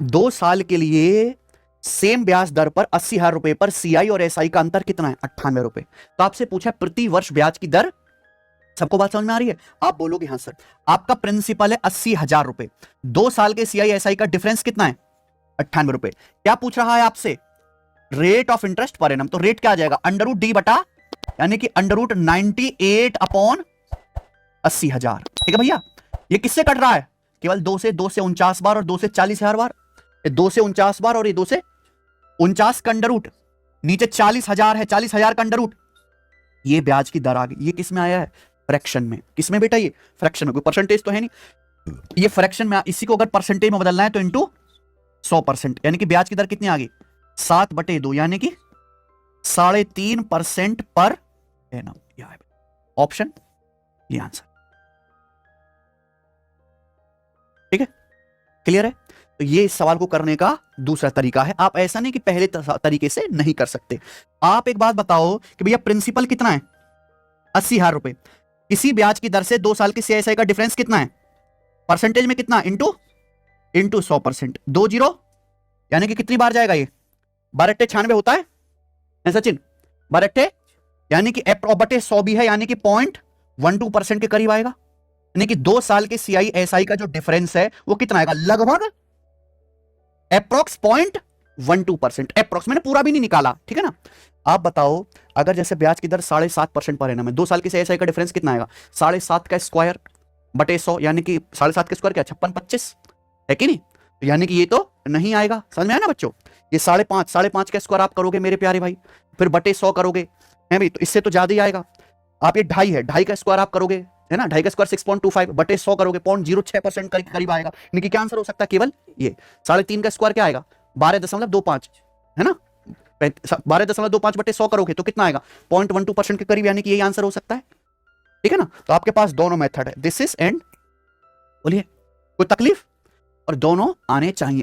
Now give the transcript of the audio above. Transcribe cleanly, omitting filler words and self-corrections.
2 साल के लिए सेम ब्याज दर पर 80,000 रुपए पर सीआई और एसआई का अंतर कितना है? 98 रुपए। तो आपसे पूछा प्रति वर्ष ब्याज की दर। सबको बात समझ में आ रही है? आप बोलोगे हाँ सर। आपका प्रिंसिपल है 80,000 रुपए, 2 साल के सीआई एसआई का डिफरेंस कितना है? 98 रुपए। क्या पूछ रहा है आपसे? Rate of interest per annum. तो रेट क्या आ जाएगा? अंडर रूट डी बटा, यानी कि अंडर रूट 98 अपॉन 80,000। ठीक है भैया? ये किससे कट रहा है? केवल 2 से 49 बार और 2 से 40,000 बार। 2 से 49 बार और ये 2 से 49 का अंडर रूट, नीचे 40,000 है, 40,000 का अंडर रूट। ये ब्याज की दर आ गई। ये किस में आया है? फ्रैक्शन में। किस में बेटा? ये फ्रैक्शन में। कोई परसेंटेज तो है नहीं, ये फ्रैक्शन में। इसी को अगर परसेंटेज में बदलना है तो इंटू 100%, यानी कि ब्याज की दर कितनी आ गई? 7/2, यानी कि 3.5% पर एनम। ऑप्शन, ये आंसर। ठीक है? क्लियर है? तो ये इस सवाल को करने का दूसरा तरीका है। आप ऐसा नहीं कि पहले तरीके से नहीं कर सकते। आप एक बात बताओ कि भैया प्रिंसिपल कितना है? 80,000 रुपए। किसी ब्याज की दर से 2 साल की सीआईएसआई का डिफरेंस कितना है? परसेंटेज में कितना? इंटू 100%। 2 जीरो, यानी कि कितनी बार जाएगा ये? 12/96 होता है सचिन? 12, यानी कि बटे 100 भी है, यानी कि 0.12% के करीब आएगा। यानी कि 2 साल के सीआई एसआई का जो डिफरेंस है वो कितना आएगा? लगभग एप्रोक्स 0.12%। एप्रोक्स, मैंने पूरा भी नहीं निकाला। ठीक है ना? आप बताओ, अगर जैसे ब्याज की दर 7.5% पर एनम है, 2 साल के सीआईएसआई का डिफरेंस कितना आएगा? 7.5 का स्क्वायर बटे 100, यानी कि 7.5 का स्क्वायर क्या? 56-25 है कि नहीं? यानी कि ये तो नहीं आएगा। समझ में आया ना बच्चों? ये 5.5 का स्क्वायर आप करोगे मेरे प्यारे भाई, फिर बटे 100 करोगे, है भाई, तो इससे तो ज्यादा ही आएगा। आप ये 2.5 है, 2.5 का स्क्वायर आप करोगे, है ना? 2.5 का स्क्वायर 6.25 बटे 100 करोगे, 0.06% के करीब आएगा। यानी कि क्या आंसर हो सकता है? केवल ये। 3.5 का स्क्वायर क्या आएगा? 12.25, है ना? 12.25 बटे 100 करोगे तो कितना आएगा? 0.12% के करीब, यानी कि यही आंसर हो सकता है। ठीक है ना? तो आपके पास दोनों मेथड है, दिस इज एंड। बोलिए, कोई तकलीफ? और दोनों आने चाहिए।